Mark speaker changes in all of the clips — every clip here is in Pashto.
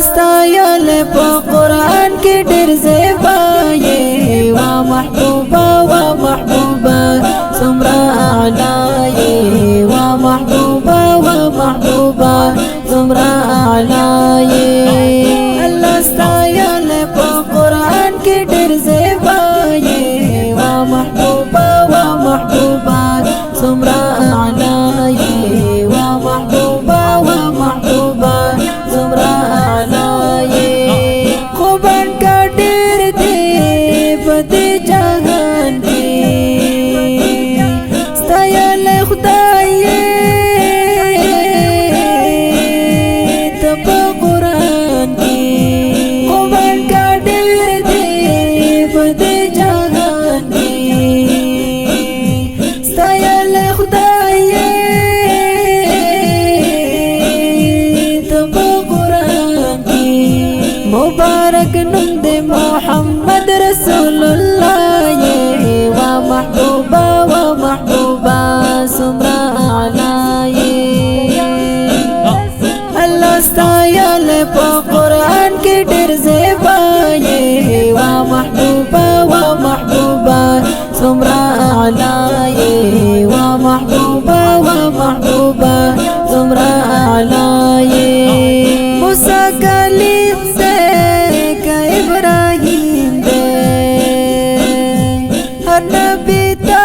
Speaker 1: ستایل په قرآن کې ډېر زیبا یې وا محبوبا وا محبوبا څومره اعلی یې وا محبوبا وا محبوبا څومره اعلی یې الله ستایل په قرآن کې ډېر زیبا یې وا محبوبا وا محبوبا څومره اعلی یې وا محبوبا وا محبوبا څومره اعلی یې خوبان کا ډېر دی په دې جهان کې ستایل خدای ته په قرآن کې خوبان کا ډېر دی په دې جهان کې ستایل خدای ته په قرآن کې مبارک نوم دې محمد رسول الله وا محبوبا وا محبوبا څومره اعلی الله ستایل په قرآن کې ډېر زیبا وا محبوبا وا محبوبا څومره اعلی وا محبوبا وا محبوبا څومره اعلی موسی کلیم دې کا ابراهیم دې هر نبی تا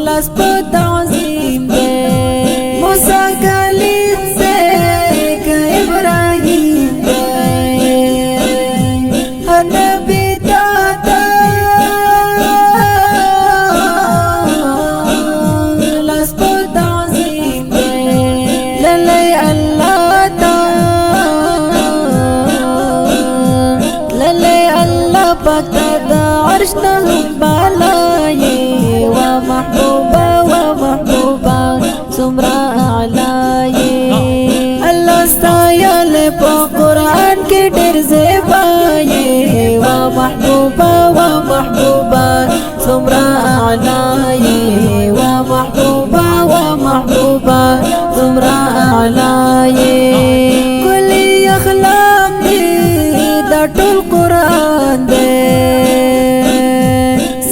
Speaker 1: لاس په تعظیم دې موسی کلیم دې کا ابراهیم دې هر نبی تا لاس په تعظیم دې للی الله تا للی الله پاک د عرش نه بالا وا محبوبا وا محبوبا څومره اعلی الله ستایل په قرآن کې ډېر زیبا وا محبوبا وا محبوبا څومره اعلی وا محبوبا وا محبوبا څومره اعلی کلی اخلاق دې دا ټول قرآن دې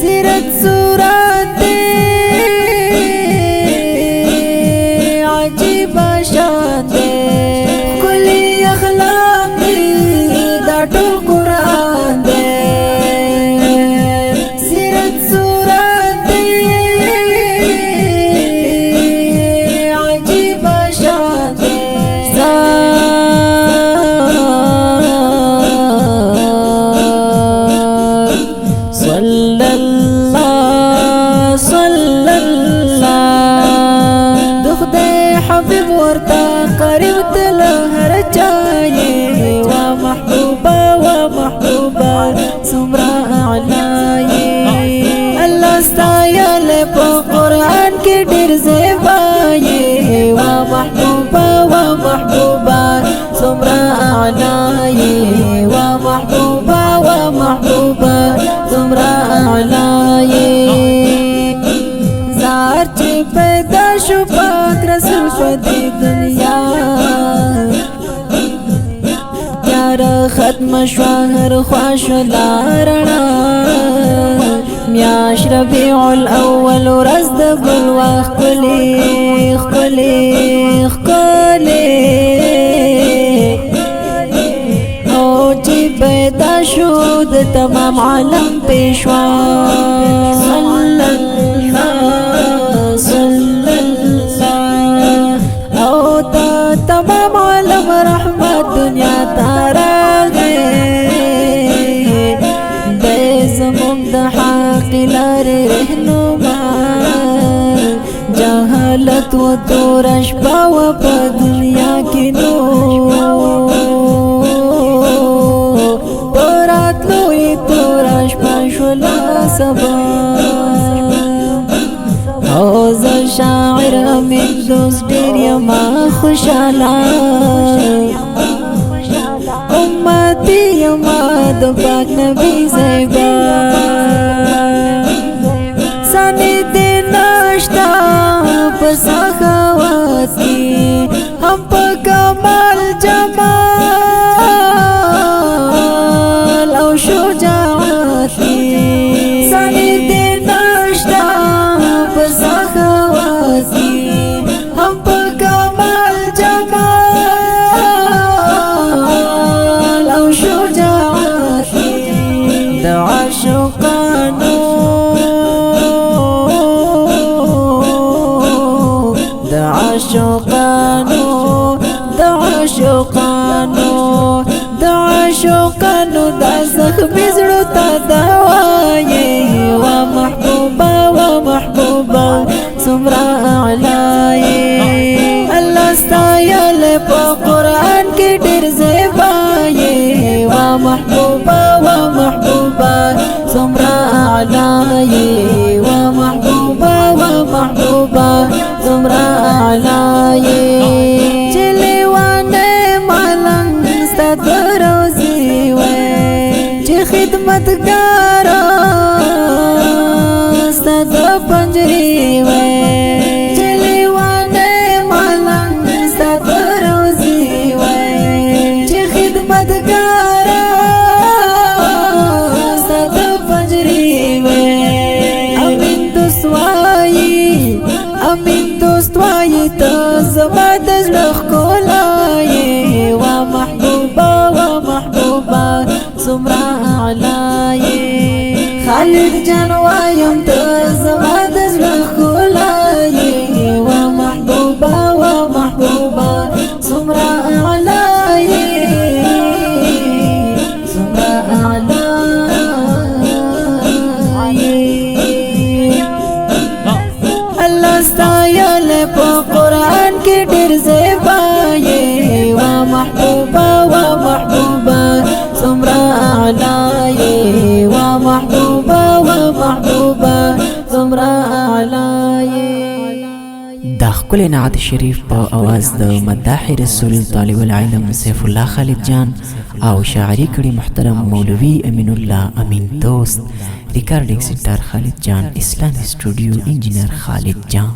Speaker 1: سیرت سورت دې عجیب شان دې کلی اخلاق دې دا ټول قرآن دې سیرت سورت دې عجیب شان دې صلی الله د خدای حبیب ورته قریب تل هر چای وا محبوبا وا محبوبا څومره اعلی الله ستایل په قرآن کې ډېر زیبا وا محبوبا وا محبوبا څومره اعلی وا محبوبا وا محبوبا څومره اعلی زار چې پیدا شو پاک رسول په دې دنیا یار ختم شو هر خواش لارنا میاش ربیع الاول ورځ د ګل وخت کلی خلی خلی او چې پیدا شو د تمام عالم پیشوا صلی الله او تا تمام عالم رحمت دنیا تارغه د زمون د حق لار رهنما جهالت و تورش باو په دنیا کې نو تورش پاشولا سبا او ز شاعر من دوست ډیر یما خوشاله امتی یما د پاک نبی زیبا سانی دې ناشتا په سخاوت يي ومحبوبا ومحبوبا زمرا أعلى يي جلي واني مالنگ ستاد روزي وي جي خدمتگارا ستاد پنجری وي جلي واني مالنگ ستاد روزي وي جي خدمتگارا ستاد پنجری وي امين دوست وای ته زما د زړه ښکلا یې ومحبوبا ومحبوبا څومره اعلی یې خالد جان وایم ته زما د زړه ښکلا یې ومحبوبا ومحبوبا څومره اعلی یې څومره اعلی ستایل په قرآن کې ډېر زیبا یې ومحبوبا ومحبوبا څومره اعلی یې ومحبوبا ومحبوبا څومره اعلی یې.
Speaker 2: دا ښکلی نعت شریف په اواز د مداح رسول طالب العلم سیف الله خالد جان او شاعري کړي محترم مولوي امین الله امین دوست. ریکارډینګ سنټر خالد جان، اسلامي سټوډیو انجینر خالد جان.